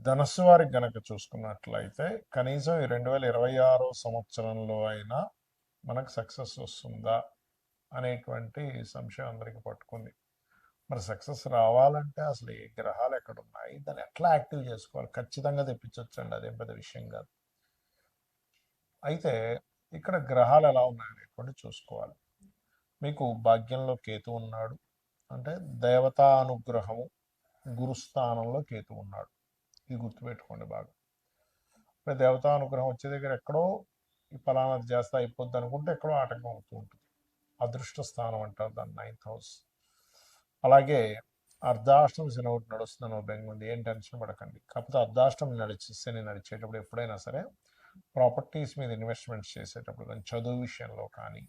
ధనస్సు వారికి గనక చూసుకున్నట్లయితే కనీసం ఈ 2026 సంవత్సరంలో అయినా మనకు సక్సెస్ వస్తుందా అనేటువంటి సంశయం అందరికి పట్టుకుంది. మరి సక్సెస్ రావాలంటే అసలు ఏ గ్రహాలు ఎక్కడ ఉన్నాయి, దాన్ని ఎట్లా యాక్టివ్ చేసుకోవాలి? ఖచ్చితంగా తెప్పించవచ్చండి, అదేం పెద్ద విషయం కాదు. అయితే ఇక్కడ గ్రహాలు ఎలా ఉన్నాయనేటువంటి చూసుకోవాలి. మీకు భాగ్యంలో కేతు ఉన్నాడు, అంటే దేవతా అనుగ్రహము గురుస్థానంలో కేతు ఉన్నాడు. ఇది గుర్తుపెట్టుకోండి బాగా. ఇప్పుడు దేవతా అనుగ్రహం వచ్చే దగ్గర ఎక్కడో ఈ ఫలానాది చేస్తా అయిపోద్ది అనుకుంటే ఎక్కడో ఆటంకం అవుతూ ఉంటుంది. అదృష్ట స్థానం అంటారు దాన్ని, 9th హౌస్. అలాగే అర్ధాష్టం శని ఒకటి నడుస్తున్నాను బెంగుంది, ఏం టెన్షన్ పడకండి. కాకపోతే అర్ధాష్టం శని నడిచేటప్పుడు ఎప్పుడైనా సరే ప్రాపర్టీస్ మీద ఇన్వెస్ట్మెంట్స్ చేసేటప్పుడు కానీ, చదువు విషయంలో కానీ,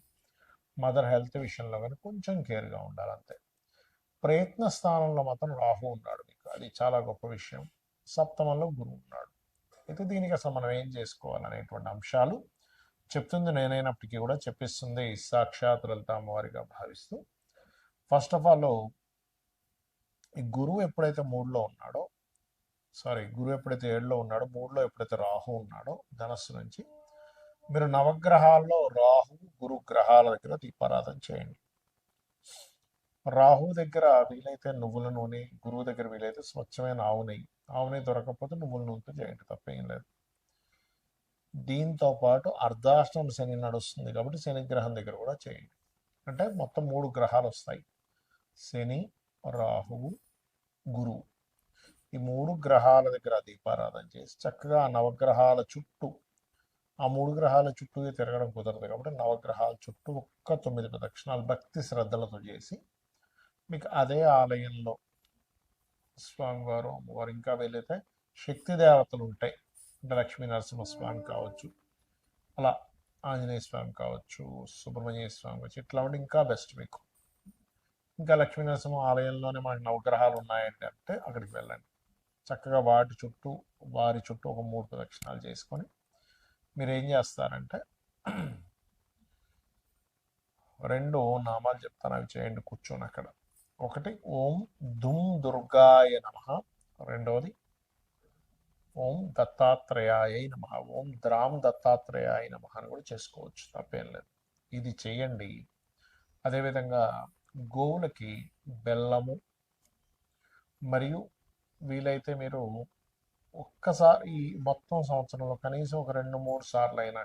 మదర్ హెల్త్ విషయంలో కానీ కొంచెం కేర్గా ఉండాలి అంతే. ప్రయత్న స్థానంలో మాత్రం రాహు ఉన్నాడు మీకు, అది చాలా గొప్ప విషయం. సప్తమంలో గురువు ఉన్నాడు. అయితే దీనికి అసలు మనం ఏం చేసుకోవాలనేటువంటి అంశాలు చెప్తుంది నేనైనప్పటికీ కూడా చెప్పిస్తుంది సాక్షాత్ లలిత అమ్మవారిగా భావిస్తూ. ఫస్ట్ ఆఫ్ ఆల్ ఈ గురువు ఎప్పుడైతే గురువు ఎప్పుడైతే 7లో ఉన్నాడో, 3లో ఎప్పుడైతే రాహు ఉన్నాడో ధనస్సు నుంచి, మీరు నవగ్రహాల్లో రాహు గురు గ్రహాల దగ్గర దీపారాధన చేయండి. రాహు దగ్గర వీలైతే నువ్వుల నూనె, గురువు దగ్గర వీలైతే స్వచ్ఛమైన ఆవు నెయ్యి దొరకకపోతే నువ్వుల నూనెతో చేయండి, తప్పేం లేదు. దీంతో పాటు అర్ధాష్టం శని నడుస్తుంది కాబట్టి శని గ్రహం దగ్గర కూడా చేయండి. అంటే మొత్తం 3 గ్రహాలు వస్తాయి, శని, రాహువు, గురువు. ఈ 3 గ్రహాల దగ్గర దీపారాధన చేసి చక్కగా ఆ నవగ్రహాల చుట్టూ, ఆ 3 గ్రహాల చుట్టూ తిరగడం కుదరదు కాబట్టి నవగ్రహాల చుట్టూ ఒక్క 9 ప్రదక్షిణాలు భక్తి శ్రద్ధలతో చేసి, మీకు అదే ఆలయంలో స్వామివారు అమ్మవారు ఇంకా వెళ్ళైతే శక్తి దేవతలు ఉంటాయి, అంటే లక్ష్మీ నరసింహస్వామి కావచ్చు, అలా ఆంజనేయ స్వామి కావచ్చు, సుబ్రహ్మణ్య స్వామి కావచ్చు, ఇట్లా ఉంటే ఇంకా బెస్ట్ మీకు. ఇంకా లక్ష్మీ నరసింహ ఆలయంలోనే మనకి నవగ్రహాలు ఉన్నాయంటే అంటే అక్కడికి వెళ్ళండి. చక్కగా వారి చుట్టూ ఒక 3 ప్రదక్షిణాలు చేసుకొని మీరు ఏం చేస్తారంటే 2 నామాలు చెప్తాను, అవి చేయండి కూర్చొని అక్కడ. ఒకటి ఓం దుమ్ దుర్గాయ నమః, రెండవది ఓం దత్తాత్రేయాయ నమః, ఓం ద్రాం దత్తాత్రేయాయ నమః అని కూడా చేసుకోవచ్చు, తప్పేం లేదు. ఇది చేయండి. అదేవిధంగా గోవులకి బెల్లము మరియు వీలైతే మీరు ఒక్కసారి ఈ మొత్తం సంవత్సరంలో కనీసం ఒక 2-3 సార్లు అయినా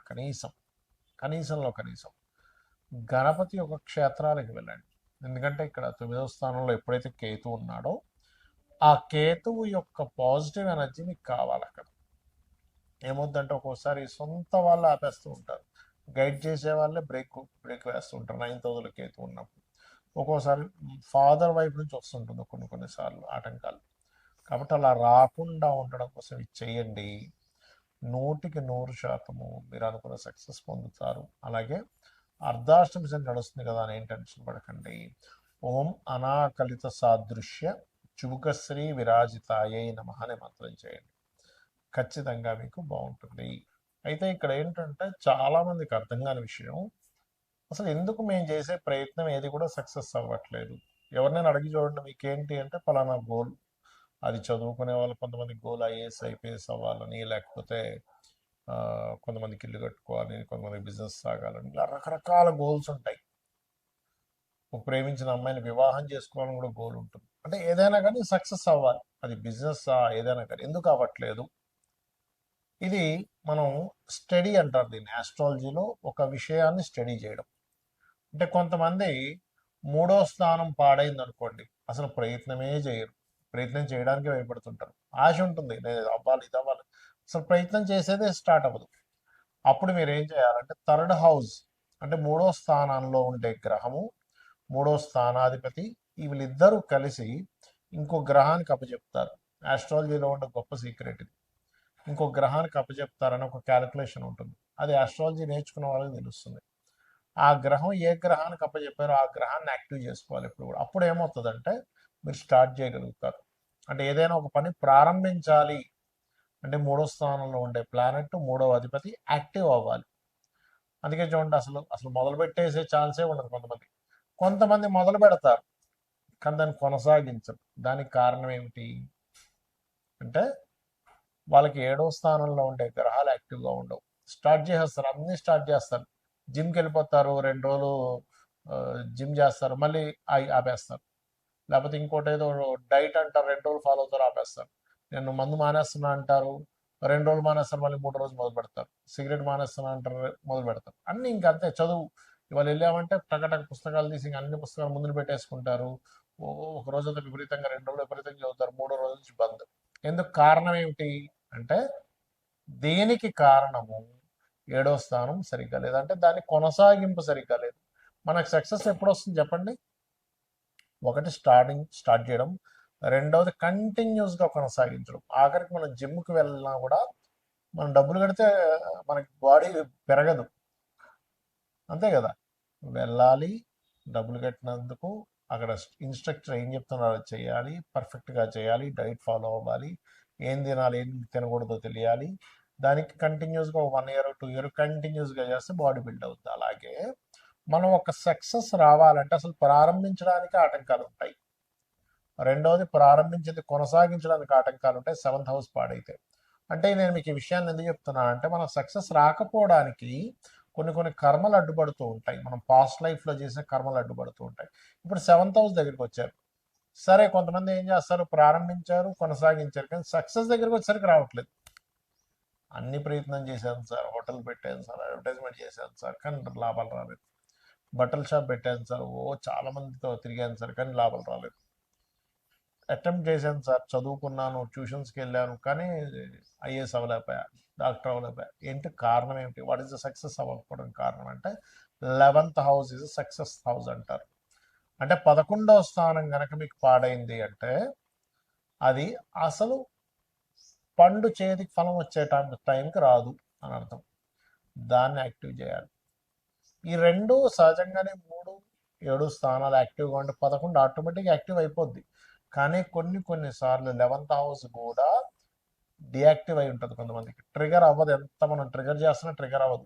కనీసంలో కనీసం గణపతి ఒక క్షేత్రాలకు వెళ్ళండి. ఎందుకంటే ఇక్కడ 9వ స్థానంలో ఎప్పుడైతే కేతు ఉన్నాడో ఆ కేతువు యొక్క పాజిటివ్ ఎనర్జీ మీకు కావాలి. అక్కడ ఏమవుద్దంటే ఒక్కోసారి సొంత వాళ్ళు ఆపేస్తూ ఉంటారు, గైడ్ చేసే వాళ్ళే బ్రేక్ వేస్తూ ఉంటారు 9th హౌస్లో కేతు ఉన్నప్పుడు. ఒక్కోసారి ఫాదర్ వైపు నుంచి వస్తుంటుంది కొన్నిసార్లు ఆటంకాలు. కాబట్టి అలా రాకుండా ఉండడం కోసం ఇది చేయండి. 100% మీరు అనుకున్న సక్సెస్ పొందుతారు. అలాగే అర్ధాష్టమి శని నడుస్తుంది కదా అని ఏం టెన్షన్ పడకండి. ఓం అనాకలిత సాదృశ్య చుబుకశ్రీ విరాజితాయై నమః అనే మంత్రం చేయండి, ఖచ్చితంగా మీకు బాగుంటుంది. అయితే ఇక్కడ ఏంటంటే చాలా మందికి అర్థం కాని విషయం, అసలు ఎందుకు మేము చేసే ప్రయత్నం ఏది కూడా సక్సెస్ అవ్వట్లేదు. ఎవరినైనా అడిగి చూడండి, మీకేంటి అంటే పలానా గోల్, అది చదువుకునే వాళ్ళు కొంతమంది గోల్ ఐఏఎస్ ఐపీఎస్ అవ్వాలని, లేకపోతే కొంతమందికి ఇల్లు కట్టుకోవాలని, కొంతమందికి బిజినెస్ సాగాలని, ఇలా రకరకాల గోల్స్ ఉంటాయి. ఒక ప్రేమించిన అమ్మాయిని వివాహం చేసుకోవాలని కూడా గోల్ ఉంటుంది. అంటే ఏదైనా కానీ సక్సెస్ అవ్వాలి, అది బిజినెస్ ఏదైనా కానీ. ఎందుకు అవ్వట్లేదు? ఇది మనం స్టడీ అంటారు దీన్ని, ఆస్ట్రాలజీలో ఒక విషయాన్ని స్టడీ చేయడం. అంటే కొంతమంది 3వ స్థానం పాడైంది అనుకోండి, అసలు ప్రయత్నమే చేయరు, ప్రయత్నం చేయడానికి భయపడుతుంటారు. ఆశ ఉంటుంది, నేను ఇది అవ్వాలి ఇది అవ్వాలి, అసలు ప్రయత్నం చేసేదే స్టార్ట్ అవ్వదు. అప్పుడు మీరు ఏం చేయాలంటే 3rd హౌస్ అంటే 3వ స్థానంలో ఉండే గ్రహము, 3వ స్థానాధిపతి, వీళ్ళిద్దరూ కలిసి ఇంకో గ్రహానికి అప్పచెప్తారు. ఆస్ట్రాలజీలో ఉండే గొప్ప సీక్రెట్ ఇది. ఇంకో గ్రహానికి అప్పచెప్తారని ఒక క్యాలిక్యులేషన్ ఉంటుంది, అది ఆస్ట్రాలజీ నేర్చుకున్న వాళ్ళకి తెలుస్తుంది. ఆ గ్రహం ఏ గ్రహానికి అప్పచెప్పారో ఆ గ్రహాన్ని యాక్టివ్ చేసుకోవాలి ఎప్పుడు కూడా. అప్పుడు ఏమవుతుందంటే మీరు స్టార్ట్ చేయగలుగుతారు. అంటే ఏదైనా ఒక పని ప్రారంభించాలి అంటే 3వ స్థానంలో ఉండే ప్లానెట్, 3వ అధిపతి యాక్టివ్ అవ్వాలి. అందుకే చూడండి, అసలు మొదలు పెట్టేసే ఛాన్సే ఉండదు. కొంతమంది మొదలు పెడతారు కానీ దాన్ని కొనసాగించరు. దానికి కారణం ఏమిటి అంటే వాళ్ళకి 7వ స్థానంలో ఉండే గ్రహాలు యాక్టివ్గా ఉండవు. స్టార్ట్ చేసేస్తారు, అన్నీ స్టార్ట్ చేస్తారు. జిమ్కి వెళ్ళిపోతారు, 2 రోజులు జిమ్ చేస్తారు, మళ్ళీ ఆపేస్తారు. లేకపోతే ఇంకోటి ఏదో డైట్ అంటారు, 2 రోజులు ఫాలో అవుతారు, ఆపేస్తారు. నేను మందు మానేస్తున్నా అంటారు, 2 రోజులు మానేస్తారు, మళ్ళీ 3 రోజులు మొదలు పెడతారు. సిగరెట్ మానేస్తున్నా అంటారు, మొదలు పెడతారు. అన్నీ ఇంక అంతే. చదువు ఇవాళ వెళ్ళామంటే టకటక పుస్తకాలు తీసి ఇంక అన్ని పుస్తకాలు ముందుకు పెట్టేసుకుంటారు. ఒక రోజు అంతా విపరీతంగా, 2 రోజులు విపరీతంగా చదువుతారు, 3వ రోజు నుంచి బంద్. ఎందుకు? కారణం ఏమిటి అంటే, దేనికి కారణము? 7వ స్థానం సరిగ్గా లేదంటే దాని కొనసాగింపు సరిగ్గా లేదు. మనకు సక్సెస్ ఎప్పుడు వస్తుంది చెప్పండి? ఒకటి స్టార్ట్ చేయడం, రెండవది కంటిన్యూస్గా కొనసాగించడం. ఆఖరికి మనం జిమ్కి వెళ్ళినా కూడా మనం డబ్బులు కడితే మనకి బాడీ పెరగదు, అంతే కదా? వెళ్ళాలి, డబ్బులు కట్టినందుకు అక్కడ ఇన్స్ట్రక్టర్ ఏం చెప్తున్నారో చేయాలి, పర్ఫెక్ట్గా చేయాలి, డైట్ ఫాలో అవ్వాలి, ఏం తినాలి ఏం తినకూడదో తెలియాలి. దానికి కంటిన్యూస్గా 1 ఇయర్ 2 ఇయర్ కంటిన్యూస్గా చేస్తే బాడీ బిల్డ్ అవుతుంది. అలాగే మనం ఒక సక్సెస్ రావాలంటే అసలు ప్రారంభించడానికి ఆటంకాలు ఉంటాయి. రెండవది, ప్రారంభించింది కొనసాగించడానికి ఆటంకాలు ఉంటాయి. 7th house పాడైతే. అంటే నేను మీకు ఈ విషయాన్ని ఎందుకు చెప్తున్నానంటే, మనం సక్సెస్ రాకపోవడానికి కొన్ని కొన్ని కర్మలు అడ్డుపడుతూ ఉంటాయి. మనం పాస్ట్ లైఫ్లో చేసిన కర్మలు అడ్డుపడుతూ ఉంటాయి. ఇప్పుడు 7th హౌస్ దగ్గరికి వచ్చారు. సరే, కొంతమంది ఏం చేస్తారు, ప్రారంభించారు, కొనసాగించారు, కానీ సక్సెస్ దగ్గరికి వచ్చేసరికి రావట్లేదు. అన్ని ప్రయత్నం చేశాను సార్, హోటల్ పెట్టాను సార్, అడ్వర్టైజ్మెంట్ చేశాను సార్, కానీ లాభాలు రాలేదు. బట్టల షాప్ పెట్టాను సార్, చాలా మందితో తిరిగాను సార్, కానీ లాభాలు రాలేదు. అటెంప్ట్ చేశాను సార్, చదువుకున్నాను, ట్యూషన్స్కి వెళ్ళాను, కానీ ఐఏఎస్ అవ్వలేకపోయా, డాక్టర్ అవ్వలేకపోయా. ఏంటి కారణం ఏమిటి? వాట్ ఈస్ ద సక్సెస్ అవ్వకపోవడం కారణం అంటే, 11th house is success house అంటారు. అంటే 11వ స్థానం కనుక మీకు పాడైంది అంటే, అది అసలు పండు చేతికి ఫలం వచ్చే టైంకి రాదు అని అర్థం. దాన్ని యాక్టివ్ చేయాలి. ఈ రెండు సహజంగానే 3, 7 స్థానాలు యాక్టివ్గా ఉంటే 11 ఆటోమేటిక్గా యాక్టివ్ అయిపోద్ది. కానీ కొన్ని సార్లు 11th హౌస్ కూడా డియాక్టివ్ అయి ఉంటుంది. కొంతమందికి ట్రిగర్ అవ్వదు, ఎంత మనం ట్రిగర్ చేస్తున్నా ట్రిగర్ అవ్వదు.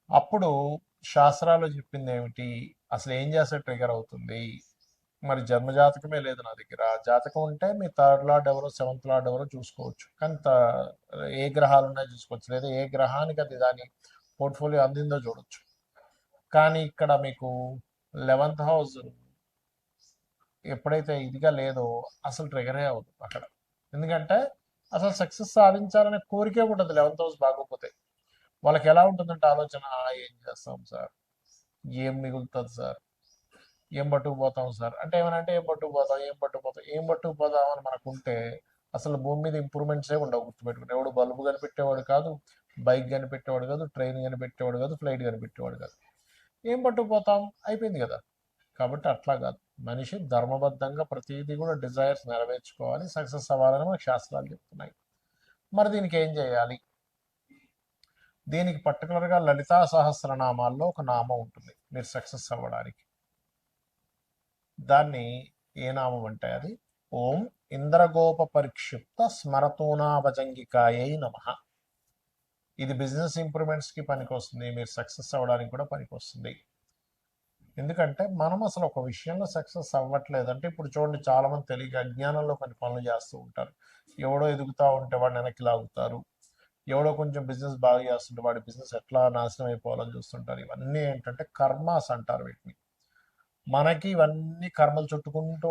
అప్పుడు శాస్త్రాలు చెప్పింది ఏమిటి? అసలు ఏం చేస్తే ట్రిగర్ అవుతుంది? మరి జన్మజాతకమే లేదు నా దగ్గర. జాతకం ఉంటే మీ 3rd లార్డ్ ఎవరో 7th లార్డ్ ఎవరో చూసుకోవచ్చు, కానీ ఏ గ్రహాలు ఉన్నాయో చూసుకోవచ్చు, లేదా ఏ గ్రహానికి అది దాని పోర్ట్ఫోలియో అందిందో చూడొచ్చు. కానీ ఇక్కడ మీకు 11th హౌస్ ఎప్పుడైతే ఇదిగా లేదో అసలు ట్రిగరే అవ్వదు అక్కడ. ఎందుకంటే అసలు సక్సెస్ సాధించాలనే కోరికే ఉంటుంది 11th హౌస్ బాగోపోతే. వాళ్ళకి ఎలా ఉంటుందంటే ఆలోచన, ఏం చేస్తాం సార్, ఏం మిగులుతుంది సార్, ఏం పట్టుకుపోతాం సార్ అంటే, ఏమనంటే ఏం పట్టుకుపోతాం అని మనకుంటే అసలు భూమి మీద ఇంప్రూవ్మెంట్సే ఉండవు. గుర్తుపెట్టుకుని, ఎవడు బల్బు కనిపెట్టేవాడు కాదు, బైక్ కనిపెట్టేవాడు కాదు, ట్రైన్ కనిపెట్టేవాడు కాదు, ఫ్లైట్ కనిపెట్టేవాడు కాదు. ఏం పట్టుకుపోతాం, అయిపోయింది కదా. కాబట్టి అట్లా కాదు, మనిషి ధర్మబద్ధంగా ప్రతిదీ కూడా డిజైర్స్ నెరవేర్చుకోవాలి, సక్సెస్ అవ్వాలని మనకు శాస్త్రాలు చెప్తున్నాయి. మరి దీనికి ఏం చేయాలి? దీనికి పర్టికులర్గా లలితా సహస్రనామాల్లో ఒక నామం ఉంటుంది మీరు సక్సెస్ అవ్వడానికి. దాన్ని ఏ నామం అంటే అది ఓం ఇంద్రగోప పరిక్షిప్త స్మరతోనాభజంగికాయై నమః. ఇది బిజినెస్ ఇంప్రూవ్మెంట్స్కి పనికొస్తుంది, మీరు సక్సెస్ అవ్వడానికి కూడా పనికొస్తుంది. ఎందుకంటే మనం అసలు ఒక విషయంలో సక్సెస్ అవ్వట్లేదు అంటే, ఇప్పుడు చూడండి, చాలామంది తెలియక అజ్ఞానంలో కొన్ని పనులు చేస్తూ ఉంటారు. ఎవడో ఎదుగుతూ ఉంటే వాడిని వెనక్కి లాగుతారు, ఎవడో కొంచెం బిజినెస్ బాగా చేస్తుంటే వాడి బిజినెస్ ఎట్లా నాశనం అయిపోవాలని చూస్తుంటారు. ఇవన్నీ ఏంటంటే కర్మాస్ అంటారు వీటిని. మనకి ఇవన్నీ కర్మలు చుట్టుకుంటూ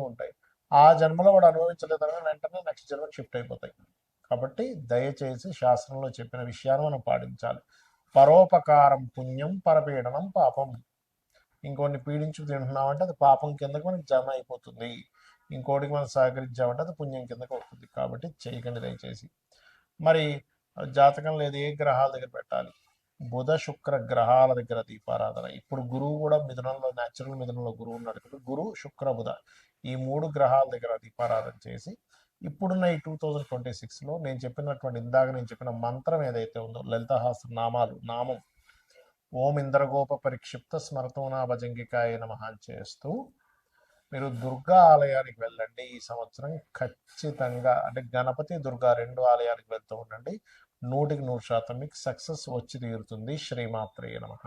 ఉంటాయి. ఆ జన్మలో వాడు అనుభవించలేదని వెంటనే నెక్స్ట్ జన్మకి షిఫ్ట్ అయిపోతాయి. కాబట్టి దయచేసి శాస్త్రంలో చెప్పిన విషయాన్ని మనం పాటించాలి. పరోపకారం పుణ్యం, పరపీడనం పాపం. ఇంకోటిని పీడించు తింటున్నామంటే అది పాపం కిందకి మనకి జమ అయిపోతుంది. ఇంకోటికి మనం సహకరించామంటే అది పుణ్యం కిందకి వస్తుంది. కాబట్టి చేయకండి దయచేసి. మరి జాతకం లేదు, ఏ గ్రహాల దగ్గర పెట్టాలి? బుధ శుక్ర గ్రహాల దగ్గర దీపారాధన. ఇప్పుడు గురువు కూడా మిథునంలో, న్యాచురల్ మిథునంలో గురువు ఉన్నాడు కాబట్టి గురు శుక్ర బుధ ఈ 3 గ్రహాల దగ్గర దీపారాధన చేసి, ఇప్పుడున్న ఈ 2026లో నేను చెప్పినటువంటి, ఇందాక నేను చెప్పిన మంత్రం ఏదైతే ఉందో, లలితాహాస్త్ర నామం ఓం ఇంద్రగోప పరిక్షిప్త స్మరతోనా భజంగికాయ నమః చేస్తూ మీరు దుర్గా ఆలయానికి వెళ్ళండి. ఈ సంవత్సరం ఖచ్చితంగా, అంటే గణపతి దుర్గా 2 ఆలయానికి వెళ్తూ ఉండండి. 100% మీకు సక్సెస్ వచ్చి తీరుతుంది. శ్రీమాత్రేయ నమః.